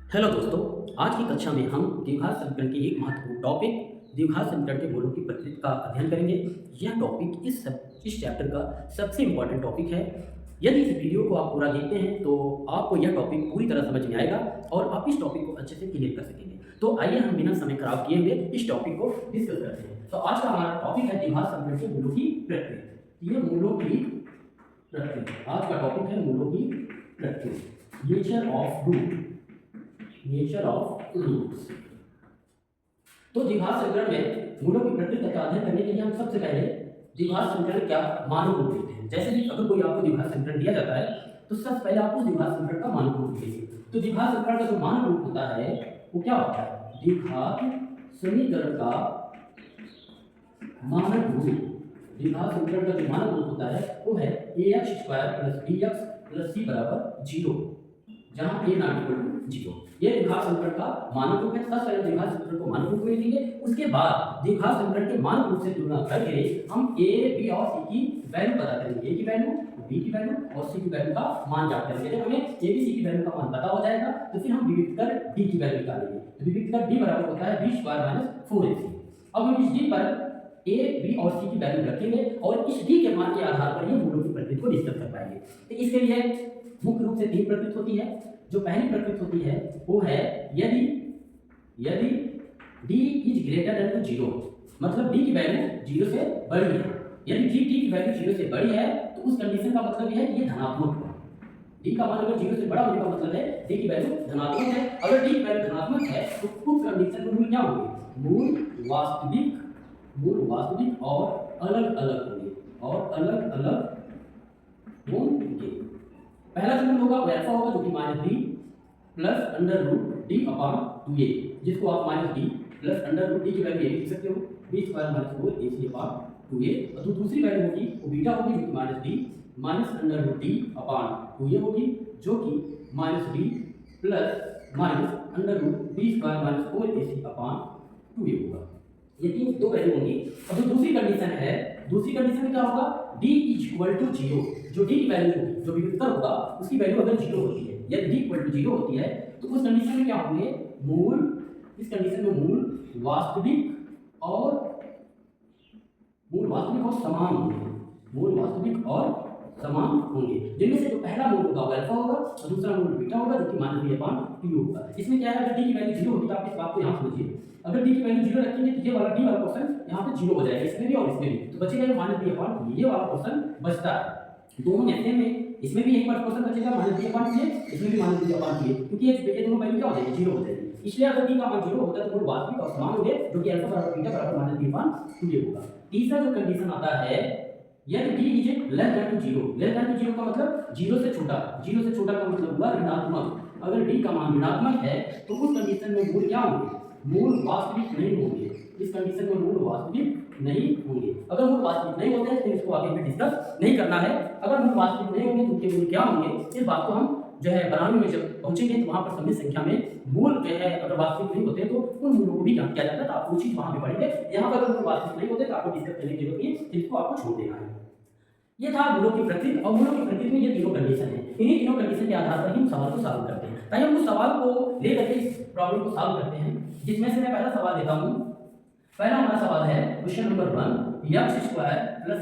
Hello दोस्तों, आज की कक्षा में हम द्विघात समीकरण के एक महत्वपूर्ण टॉपिक द्विघात समीकरण के मूलों की प्रकृति का अध्ययन करेंगे। यह टॉपिक इस चैप्टर का सबसे इम्पोर्टेंट टॉपिक है। यदि इस वीडियो को आप पूरा देखते हैं तो आपको यह टॉपिक पूरी तरह समझ में आएगा और आप इस टॉपिक को अच्छे से क्लियर कर सकेंगे। तो आइए हम बिना समय खराब किए हुए इस टॉपिक को डिस्कस करते हैं। तो आज का हमारा टॉपिक है द्विघात समीकरण के मूलों की प्रकृति। ये मूलों की प्रकृति आज का टॉपिक है, मूलों की प्रकृति, नेचर ऑफ रूट्स। तो द्विघात समीकरण में मूलों की प्रकृति का अध्ययन करने के लिए हम सबसे पहले द्विघात समीकरण क्या मानक रूप देखते हैं। जैसे कि अगर कोई आपको द्विघात समीकरण दिया जाता है तो सबसे पहले आप उस द्विघात समीकरण का मानक रूप लिखेंगे। तो द्विघात समीकरण का जो मानक रूप होता है वो क्या होता है? द्विघात समीकरण का मानक रूप, द्विघात समीकरण का जो मानक रूप होता है वो है ax² + bx + c = 0, जहां a नॉट इक्वल टू 0। ये द्विघात समीकरण का मानक रूप है। सबसे पहले द्विघात समीकरण को मानक रूप में लिखेंगे, उसके बाद द्विघात समीकरण के मानक रूप से तुलना करके हम a, b और c की वैल्यू पता करेंगे। a की वैल्यू, b की वैल्यू और c की वैल्यू का मान ज्ञात करेंगे। जब हमें a, b, c की वैल्यू का मान पता हो जाएगा तो फिर हम विविक्त कर d की वैल्यू निकालेंगे। तो विविक्त कर d बराबर होता है b² - 4ac। अब हम इस d पर a, b और c की वैल्यू रखेंगे और इस d के मान के आधार पर ये मूलों की प्रकृति को डिस्कस कर पाएंगे। तो इसके लिए मुख्य रूप से तीन प्रकृति होती है। जो पहली प्रकृति होती है वो है यदि d इज ग्रेटर देन 0, मतलब d की वैल्यू 0 से बड़ी है। यदि d की वैल्यू 0 से बड़ी है तो उस कंडीशन का मतलब यह है कि ये धनात्मक है। d का मान अगर 0 से बड़ा होने का मतलब है d की वैल्यू धनात्मक है। अगर d की वैल्यू धनात्मक है तो उस कंडीशन में मूल क्या होंगे? मूल वास्तविक और अलग-अलग होंगे। पहला जो मूल होगा वो अल्फा होगा, जो कि -d प्लस √d/2a, जिसको आप -d प्लस √d की वैल्यू लिख सकते हो, b² - 4ac/2a। और जो दूसरी वैल्यू होगी वो बीटा होगी, जो कि -d होगी, जो कि -d प्लस √b² - 4ac/2a होगा। ये दो वैल्यू होंगी। अब जो दूसरी कंडीशन है, दूसरी कंडीशन में क्या होगा? d = 0, जो d की वैल्यू होगी, जो विविक्तर होगा उसकी वैल्यू अगर 0 होती है, यदि d = 0 होती है तो उस कंडीशन में क्या होंगे? इस कंडीशन में मूल वास्तविक और समान होंगे। जिनमें से जो पहला मूल होगा वो अल्फा होगा और दूसरा मूल बीटा होगा, जो कि -b/2 होगा। इसमें क्या है, अगर d की वैल्यू 0 होगी तो आप इस बात को यहाँ समझिए। अगर d की वैल्यू 0 रखेंगे तो ये वाला d वाला क्वेश्चन यहाँ पे 0 हो जाएगा, इसमें भी और इसमें भी। तो बचेगा -b/2, ये वाला क्वेश्चन बचता है। दोनों में सेम है, इसमें भी यही क्वेश्चन बचेगा -b/2, इसमें भी -b/2, क्योंकि ये दोनों वैल्यू क्या हो जाएगी? 0 हो जाएगी। इसलिए अगर d का मान 0 होता है तो मूल वास्तविक और समान होंगे, जो कि अल्फा बराबर बीटा बराबर -b/2 होगा। तीसरा जो कंडीशन आता है, यदि d इज लेस देन 0 का मतलब 0 से छोटा का मतलब हुआ ऋणात्मक। अगर d का मान ऋणात्मक है तो उस कंडीशन में मूल क्या होंगे? मूल वास्तविक नहीं होंगे। इस कंडीशन में मूल वास्तविक नहीं होंगे। अगर मूल वास्तविक नहीं होते हैं तो इसको आगे में डिस्कस नहीं करना है। अगर मूल वास्तविक नहीं होंगे तो उनके मूल क्या होंगे, इस बात को हम जो है बनाने में जब पहुंचेंगे तो वहां पर समझ संख्या में मूल जो है अगर वास्तविक नहीं होते तो उन मूलों को भी ज्ञात किया जाता है। तो आप वो चीज वहां पे पढ़ेंगे। यहाँ पर अगर मूल वास्तविक नहीं होते तो आपको डिस्कस करने की जरूरत नहीं है, इसको आपको छोड़ देना है। ये था मूलों की प्रकृति। और मूलों की प्रकृति में ये तीनों कंडीशन है। इन्हीं तीनों कंडीशन के आधार पर ही हम सवाल को सॉल्व करते हैं। ताकि हम उस सवाल को लेकर के इस प्रॉब्लम को सॉल्व करते हैं, जिसमें से मैं पहला सवाल लेता हूं। पहला हमारा सवाल है क्वेश्चन नंबर 1, x² +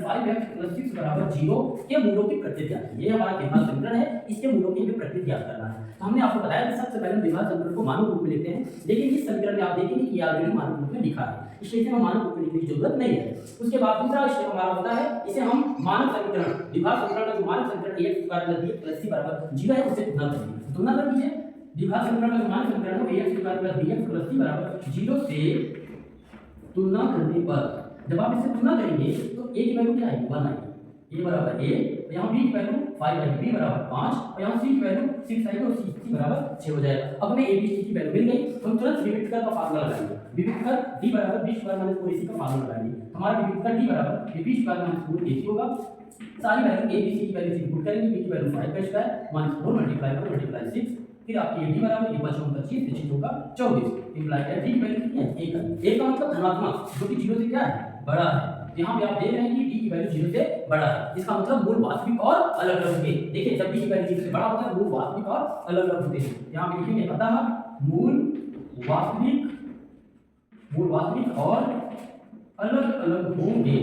5x + 6 = 0 के मूलों की प्रकृति ज्ञात कीजिए। ये हमारा द्विघात समीकरण है, इसके मूलों की हमें प्रकृति ज्ञात करना है। तो हमने आपको बताया कि सबसे पहले द्विघात समीकरण को मानक रूप में लेते हैं, लेकिन इस समीकरण में आप देखेंगे कि ये ऑलरेडी मानक रूप में लिखा है, इसलिए इसे हम मानक रूप में लिखने की जरूरत नहीं है। उसके बाद दूसरा स्टेप हमारा होता है, इसे हम मानक समीकरण, द्विघात समीकरण का जो मानक समीकरण ax² + bx + c = 0 है उससे तुलना करेंगे। तुलना कर लीजिए, द्विघात समीकरण का जो मानक समीकरण है ax² + bx + c = 0 से तुलना करने पर जब आप इससे तुलना करेंगे तो a की वैल्यू क्या आएगी? 1 आएगी। a बराबर a, यहाँ b की वैल्यू 5 आएगी, b बराबर 5 और यहाँ c की वैल्यू 6 आएगी और c बराबर 6 हो जाएगा। अब हमें a b c की वैल्यू मिल गई तो हम तुरंत विविक्त कर का फार्मूला लगाएंगे। विविक्त कर d बराबर b² - 4ac का फार्मूला लगाएंगे। हमारा विविक्त कर d बराबर b² - 4ac होगा। सारी वैल्यू a b c की वैल्यू से इनपुट करेंगे। b की वैल्यू 5 का स्क्वायर -4 × 6, फिर आपकी a b बराबर ये 5 × 25 निश्चित होगा 24। इंप्लाई है d की वैल्यू कितनी है? 1 है। 1 का मतलब धनात्मक, जो कि 0 से क्या है? बड़ा है। यहाँ पे आप देख रहे हैं कि d की वैल्यू 0 से बड़ा है, इसका मतलब मूल वास्तविक और अलग-अलग होंगे। देखिए जब d की वैल्यू 0 से बड़ा होता है मूल वास्तविक और अलग-अलग होते हैं। यहाँ पे लिखेंगे अतः मूल वास्तविक और अलग अलग होंगे।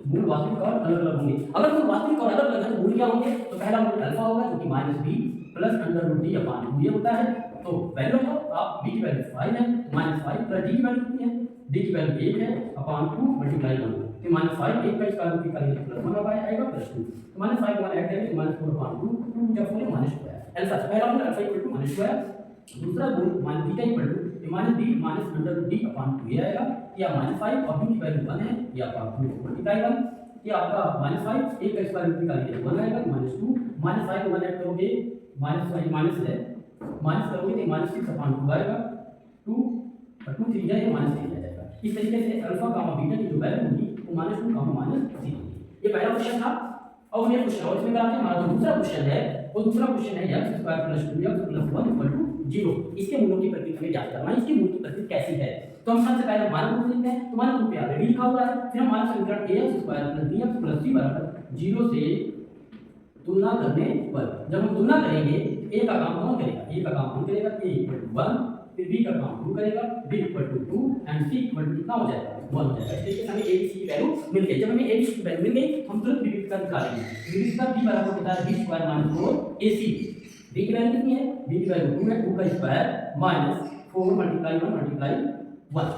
मूल वास्तविक और अलग अलग होंगे। अगर मूल वास्तविक और अलग अलग है तो मूल क्या होंगे? तो पहला मूल अल्फा होगा जो कि -b plus under root d upon 2 ये होता है। तो वैल्यू तो आप b की वैल्यू 5 है, -5 प्लस d की वैल्यू कितनी है? d की वैल्यू 1 है अपान 2 मल्टीप्लाई 1। तो -5 1 का स्क्वायर रूट निकालेंगे प्लस 1 आएगा प्लस 2। तो -5 को ऐड करेंगे -4 अपान 2 2 जब 4 माइनस स्क्वायर अल्फा। पहला मूल alpha equal to minus square, दूसरा मूल मान beta equal to -b minus under root d upon 2 ये आएगा। या -5 और b की वैल्यू 1 है या अपान 2 मल्टीप्लाई 1। ये आपका -5 1 का स्क्वायर रूट निकालेंगे 1 आएगा -2 -5 को 1 ऐड करोगे -5 माइनस है माइनस करोगे तो -6 अपान 2 आएगा 2 और 2 3 जाएगा -3 आ जाएगा। इस तरीके से अल्फा गामा बीटा की जो वैल्यू होगी वो -2 गामा -3 होगी। ये पहला क्वेश्चन था। अब ये क्वेश्चन और इसमें कराते हैं। हमारा जो दूसरा क्वेश्चन है वो दूसरा क्वेश्चन है x square plus 2x plus 1 equal to 0। इसके मूलों की प्रकृति हमें ज्ञात करना है। इसकी मूल की प्रकृति कैसी है? तो हम सबसे पहले मानक रूप लिखते हैं। तो मानक रूप पे ऑलरेडी लिखा हुआ है। फिर हम मानक समीकरण ax square plus bx plus c बराबर 0 से तुलना करने पर जब हम तुलना करेंगे a का काम कौन करेगा? a का काम कौन करेगा? a इक्वल टू 1, फिर b का काम 2 करेगा, b equal to 2 and c equal to कितना हो जाएगा? 1 हो जाएगा। इसलिए हमें a b c की वैल्यू मिल गई। जब हमें a b c की वैल्यू मिल गई हम तुरंत विविधता निकालेंगे। विविधता b बराबर होता है b square minus 4 ac। b की वैल्यू कितनी है? b की वैल्यू 2 है, 2 का स्क्वायर माइनस 4 मल्टीप्लाई 1 मल्टीप्लाई 1।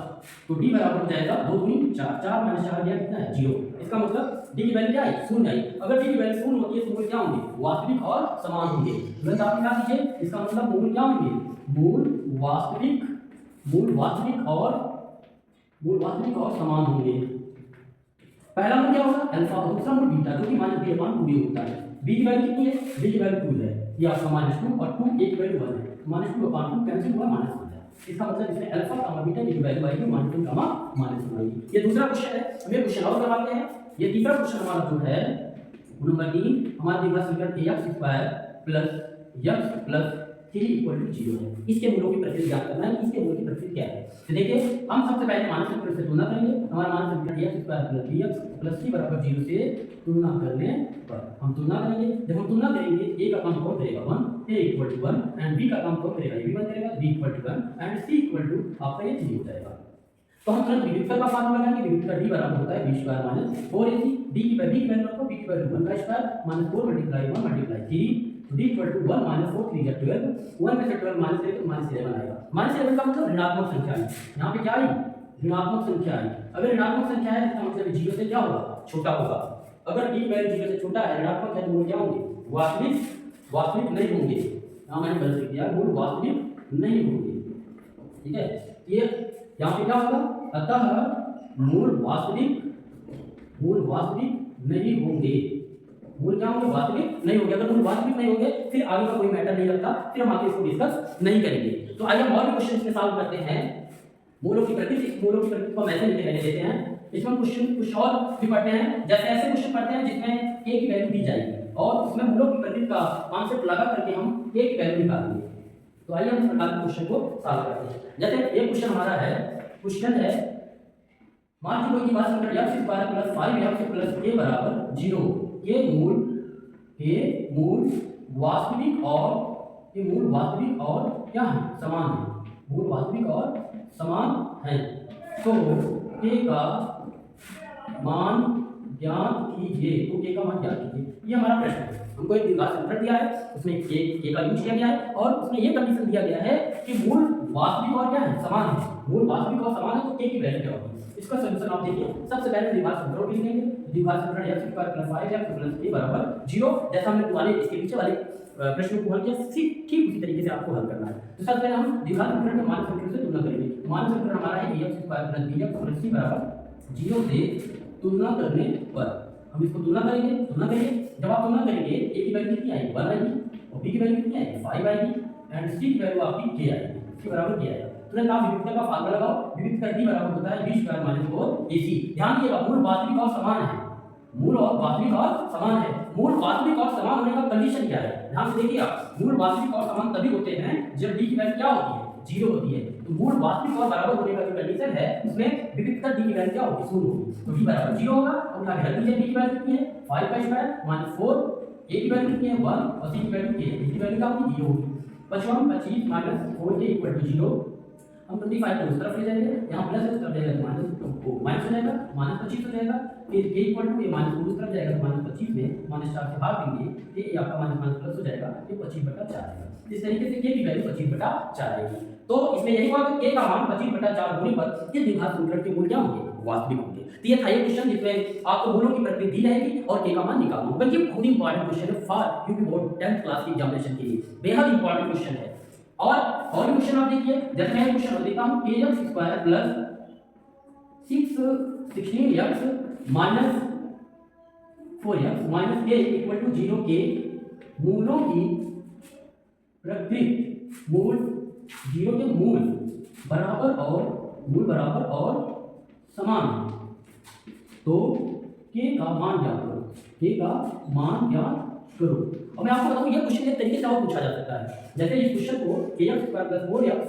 तो d बराबर हो जाएगा 2 दूनी 4, 4 माइनस 4 गया कितना है? 0। इसका मतलब d की वैल्यू क्या है? 0 आई। अगर d की वैल्यू 0 होती है तो मूल क्या होंगे? वास्तविक और समान होंगे। तुरंत आप निकाल दीजिए। इसका मतलब मूल क्या होंगे? मूल वास्तविक और समान होंगे। पहला मूल क्या होगा? अल्फा और दूसरा मूल बीटा जो कि -b अपान 2 होता है। b की वैल्यू कितनी है? b की वैल्यू 2 है। ये आपका -2 और 2 a की वैल्यू 1 है। -2 अपान 2 कैंसिल हुआ -1 है। इसका मतलब इसमें अल्फा गामा बीटा की वैल्यू आएगी -2 गामा -1 आएगी। ये दूसरा क्वेश्चन है। हम ये क्वेश्चन और करवाते हैं। ये तीसरा क्वेश्चन हमारा जो है नंबर 3 हमारा दिया समीकरण ax square plus x plus 3 equal to 0 है। इसके मूलों की प्रकृति ज्ञात करना है। इसके मूल की प्रकृति क्या है? तो देखिए हम सबसे पहले मानक समीकरण से तुलना करेंगे। हमारा मानक समीकरण ax square plus bx plus c बराबर 0 से तुलना करने पर हम तुलना करेंगे। जब हम तुलना करेंगे a का काम कौन करेगा? 1, a equal to 1 and b का काम कौन करेगा? ये भी 1 करेगा, b equal to 1 and c equal to आपका ये 3 हो जाएगा। तो हम तुरंत विविधता का फार्मूला लगाएंगे। विविधता d बराबर होता है b square minus 4ac। d की वैल्यू रखो, b की वैल्यू 1 का स्क्वायर माइनस 4 मल्टीप्लाई 1 मल्टीप्लाई 3 तो d इक्वल टू 1 माइनस 4 3 12 1 में से 12 माइनस करें तो -11 आएगा। -11 का मतलब ऋणात्मक संख्या है। यहाँ पे क्या आई? ऋणात्मक संख्या आई। अगर ऋणात्मक संख्या है तो मतलब 0 से क्या होगा? छोटा होगा। अगर d की वैल्यू 0 से छोटा है, ऋणात्मक है तो वो क्या होंगे? वास्तविक नहीं होंगे। यहाँ मैंने गलत लिख दिया, मूल वास्तविक नहीं होंगे। ठीक है, ये यहाँ पे क्या होगा? अतः मूल वास्तविक नहीं होंगे। मूल क्या होंगे? वास्तविक नहीं होंगे। अगर मूल वास्तविक नहीं होंगे फिर आगे का कोई मैटर नहीं रखता, फिर हम आगे इसको डिस्कस नहीं करेंगे। तो आइए हम और भी क्वेश्चन इसमें सॉल्व करते हैं। मूलों की प्रकृति को हम ऐसे लिखे रहने देते हैं। इसमें क्वेश्चन कुछ और भी पढ़ते हैं। जैसे ऐसे क्वेश्चन पढ़ते हैं जिसमें a की वैल्यू दी जाएगी और उसमें मूलों की प्रकृति का कॉन्सेप्ट लगा करके हम a की वैल्यू निकालेंगे। तो आइए हम इस प्रकार के क्वेश्चन को सॉल्व करते हैं। जैसे एक क्वेश्चन हमारा है, क्वेश्चन है मान लीजिए कोई बात समीकरण x square plus 5x plus a बराबर 0। ये मूल वास्तविक और क्या है? समान है। मूल वास्तविक और समान है। तो k का मान ज्ञात कीजिए। तो k का मान ज्ञात कीजिए, ये हमारा प्रश्न है। हमको एक द्विघात समीकरण दिया है, उसमें k का यूज किया गया है और उसमें ये कंडीशन दिया गया है कि मूल वास्तविक और क्या है? समान है। मूल वास्तविक और समान है तो k की वैल्यू क्या होगी? इसका सॉल्यूशन आप देखिए। सबसे पहले द्विघात समीकरण लिखेंगे। द्विघात समीकरण x square plus 5x plus a बराबर 0। जैसा हमने वाले इसके पीछे वाले प्रश्न को हल किया ठीक उसी तरीके से आपको हल करना है। तो सबसे पहले हम द्विघात समीकरण के मानक समीकरण से तुलना करेंगे। मानक समीकरण हमारा है ax square plus bx plus c बराबर 0 से तुलना करने पर हम इसको तुलना करेंगे। जब आप तुलना करेंगे a की वैल्यू कितनी आएगी? 1 आएगी और b की वैल्यू कितनी आएगी? 5 आएगी एंड c की वैल्यू आपकी k आएगी। c बराबर k आएगा। तुरंत आप विविधता का फार्मूला लगाओ। विविधता d बराबर होता है b स्क्वायर माइनस 4ac। ध्यान दिएगा, मूल वास्तविक और समान है। मूल वास्तविक और समान होने का कंडीशन क्या है? ध्यान से देखिए आप, मूल वास्तविक और समान तभी होते हैं जब d की वैल्यू क्या होती है? 0 होती है। तो मूल वास्तविक और बराबर होने का जो कंडीशन है उसमें विविधता d की वैल्यू क्या होगी? 0 होगी। तो d बराबर 0 होगा। और उठा के रख दीजिए। d की वैल्यू कितनी है? 5 का स्क्वायर माइनस 4, a की वैल्यू कितनी है? 1 और c की वैल्यू k है। इसकी वैल्यू क्या होगी? 0 होगी। 5 25 माइनस 4 के इक्वल टू 0। हम 25 को उस तरफ ले जाएंगे, यहाँ प्लस उस तरफ जाएगा तो माइनस हो जाएगा, माइनस 25 हो जाएगा। फिर के इक्वल टू ये माइनस 4 उस तरफ जाएगा तो माइनस 25 में माइनस 4 से भाग देंगे, ये आपका माइनस माइनस प्लस हो जाएगा, ये 25/4 आएगा। इस तरीके से के की वैल्यू 25/4 आएगी। तो इसमें यही हुआ कि के का मान 25/4 होने पर ये द्विघात समीकरण के मूल क्या होंगे? वास्तविक होंगे। तो ये था ये क्वेश्चन जिसमें आपको मूलों की प्रकृति दी रहेगी और के का मान निकालना होगा। ये बहुत इंपॉर्टेंट क्वेश्चन है for UP board 10th class की एग्जामिनेशन के लिए, बेहद इंपॉर्टेंट क्वेश्चन है। और क्वेश्चन आप देखिए, जैसे मैं क्वेश्चन देता हूं kx square plus 16x minus 4x minus k equal to 0 के मूलों की प्रकृति, मूल 0 के मूल बराबर और समान है। तो k का मान ज्ञात करो, k का मान ज्ञात करो। और मैं आपको बताऊं ये क्वेश्चन एक तरीके से और पूछा जा सकता है। जैसे इस क्वेश्चन को kx square plus 4x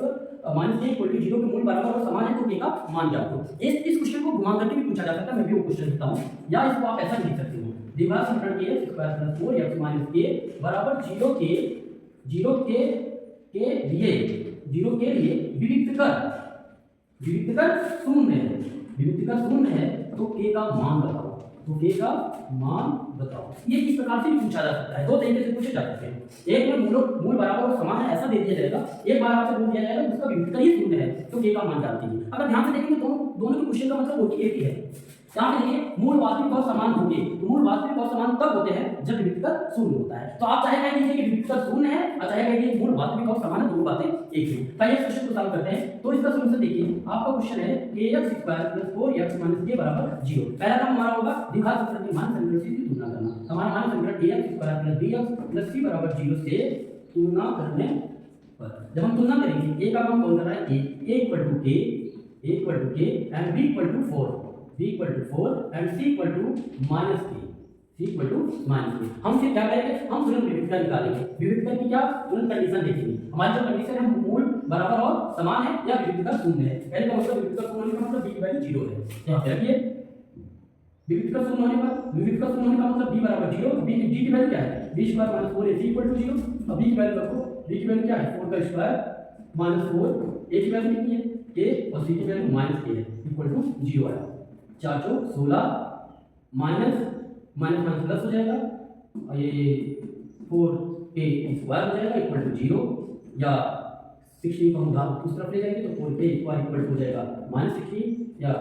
minus k equal to 0 के मूल बराबर और समान है तो k का मान ज्ञात करो। इस क्वेश्चन को घुमा करके भी पूछा जा सकता है, मैं भी वो क्वेश्चन लिखता हूं, या इसको आप ऐसा लिख सकते हो द्विघात समीकरण kx square plus 4x minus k बराबर 0 के लिए विविक्त कर शून्य है तो k का मान बताओ। ये किस प्रकार से भी पूछा जा सकता है, दो तरीके से पूछे जा सकते हैं। एक में मूल बराबर और समान है ऐसा दे दिया जाएगा, एक बार आपसे बोल दिया जाएगा जिसका विविधकर ही शून्य है तो k का मान जान लीजिए। अगर ध्यान से देखेंगे दोनों के क्वेश्चन का मतलब होती एक ही है। यहाँ पे देखिए मूल वास्तविक और समान होंगे, तो मूल वास्तविक और समान तब होते हैं जब विविधकर शून्य होता है। तो आप चाहे कह लीजिए कि विविधकर शून्य है और चाहे कह लीजिए मूल वास्तविक और समान है, दोनों बातें एक ही। पहले इस क्वेश्चन को सॉल्व करते हैं। तो इसका सॉल्यूशन देखिए, आपका क्वेश्चन है kx square plus 4x minus k बराबर 0। पहला काम हमारा होगा द्विघात समीकरण के मान समीकरण से तुलना करना। हमारा मान समीकरण kx square plus bx plus c बराबर 0 से तुलना करने पर जब हम तुलना करेंगे a का मान कौन कर रहा है a equal to k and b equal to 4 and c equal to minus k। हम फिर क्या करेंगे, हम तुरंत विविधता निकालेंगे। विविधता की क्या तुरंत कंडीशन देखेंगे। हमारी जो कंडीशन है मूल बराबर और समान है या विविधता शून्य है। पहले का मतलब विविधता शून्य होने का मतलब b की वैल्यू 0 है। यहाँ पे रखिए विविधता शून्य होने का मतलब b बराबर 0, b की वैल्यू क्या है b square minus 4ac equal to 0। अब b की वैल्यू रखो, b की वैल्यू क्या है 4 का स्क्वायर माइनस 4, a की वैल्यू कितनी है k और c की वैल्यू माइनस k है इक्वल टू 0 आया। 4 चौक 16 माइनस प्लस हो जाएगा और ये 4k स्क्वायर हो जाएगा इक्वल टू 0, या 16 को हम उस तरफ ले जाएंगे तो 4k स्क्वायर इक्वल टू हो जाएगा -16, या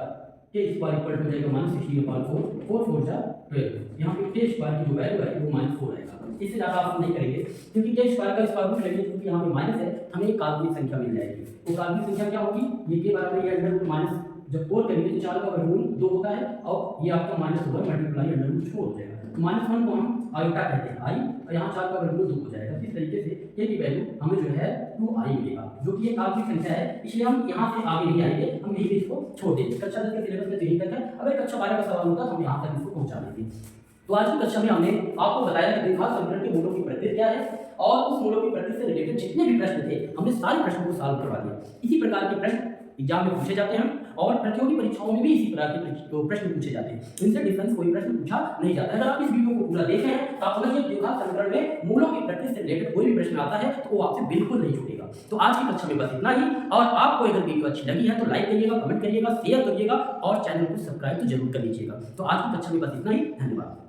k स्क्वायर इक्वल टू हो जाएगा -16/4, 4 4 जा 12। यहाँ पे k स्क्वायर की जो वैल्यू है वो -4 आएगा। इससे ज़्यादा आप नहीं करेंगे क्योंकि k स्क्वायर का स्क्वायर रूट लेंगे, क्योंकि यहाँ पे माइनस है, हमें एक काल्पनिक संख्या मिल जाएगी। वो काल्पनिक संख्या क्या होगी, ये k बराबर ये अंडर रूट माइनस जब 4 करेंगे तो 4 का वर्गमूल 2 होता है और ये आपका माइनस होगा मल्टीप्लाई अंडर रूट 4 हो जाएगा। तो -1 को हम आयोटा कहते हैं आई, और यहाँ 4 का वर्गमूल 2 हो जाएगा। इस तरीके से k की वैल्यू हमें जो है 2i मिलेगा, जो कि एक काल्पनिक संख्या है, इसलिए हम यहाँ से आगे नहीं आएंगे, हम यही इसको छोड़ देंगे। कक्षा 10 के सिलेबस में यही तक है, अगर कक्षा 12 का सवाल होता तो हम यहाँ तक इसको पहुँचा देंगे। तो आज की कक्षा में हमने आपको बताया कि द्विघात समीकरण के मूलों की प्रकृति क्या है और उस मूलों की प्रकृति से रिलेटेड जितने भी प्रश्न थे हमने सारे प्रश्नों को सॉल्व करवा दिया। इसी प्रकार के प्रश्न एग्जाम में पूछे जाते हैं और प्रतियोगी परीक्षाओं में भी इसी प्रकार के प्रश्न पूछे जाते हैं। इनसे डिफरेंस कोई प्रश्न पूछा नहीं जाता है। अगर आप इस वीडियो को पूरा देखें हैं तो आप समझिए द्विघात समीकरण में मूलों की प्रकृति से रिलेटेड कोई भी प्रश्न आता है तो वो आपसे बिल्कुल नहीं छूटेगा। तो आज की कक्षा में बस इतना ही, और आपको अगर वीडियो अच्छी लगी है तो लाइक करिएगा, कमेंट करिएगा, शेयर करिएगा और चैनल को सब्सक्राइब तो जरूर कर लीजिएगा। तो आज की कक्षा में बस इतना ही, धन्यवाद।